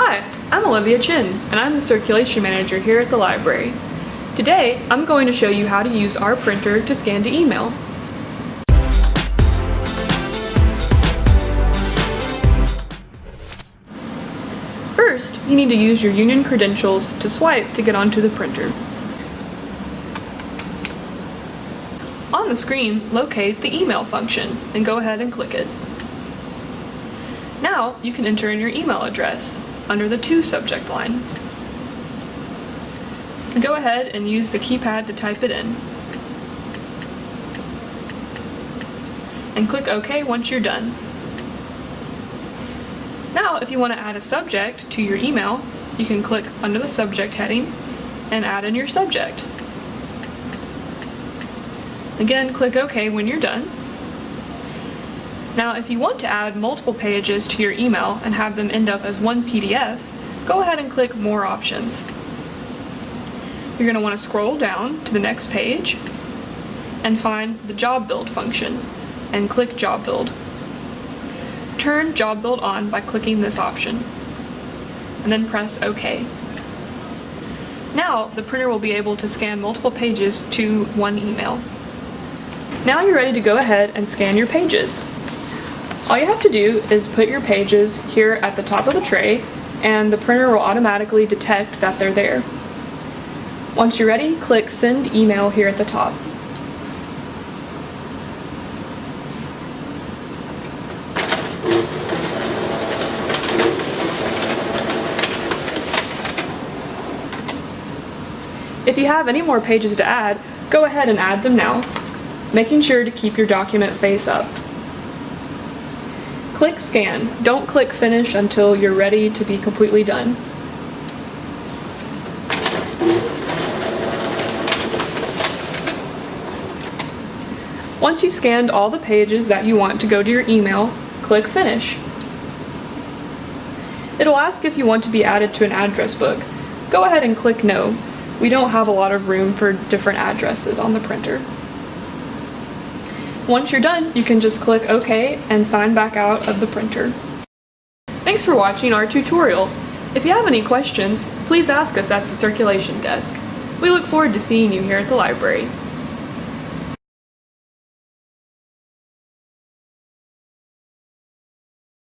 Hi, I'm Olivia Chin, and I'm the circulation manager here at the library. Today, I'm going to show you how to use our printer to scan to email. First, you need to use your union credentials to swipe to get onto the printer. On the screen, locate the email function and go ahead and click it. Now, you can enter in your email address under the To subject line. Go ahead and use the keypad to type it in. And click OK once you're done. Now, if you want to add a subject to your email, you can click under the subject heading and add in your subject. Again, click OK when you're done. Now, if you want to add multiple pages to your email and have them end up as one PDF, go ahead and click More Options. You're going to want to scroll down to the next page and find the Job Build function and click Job Build. Turn Job Build on by clicking this option and then press OK. Now, the printer will be able to scan multiple pages to one email. Now you're ready to go ahead and scan your pages. All you have to do is put your pages here at the top of the tray, and the printer will automatically detect that they're there. Once you're ready, click Send Email here at the top. If you have any more pages to add, go ahead and add them now, making sure to keep your document face up. Click Scan. Don't click Finish until you're ready to be completely done. Once you've scanned all the pages that you want to go to your email, click Finish. It'll ask if you want to be added to an address book. Go ahead and click No. We don't have a lot of room for different addresses on the printer. Once you're done, you can just click OK and sign back out of the printer. Thanks for watching our tutorial. If you have any questions, please ask us at the circulation desk. We look forward to seeing you here at the library.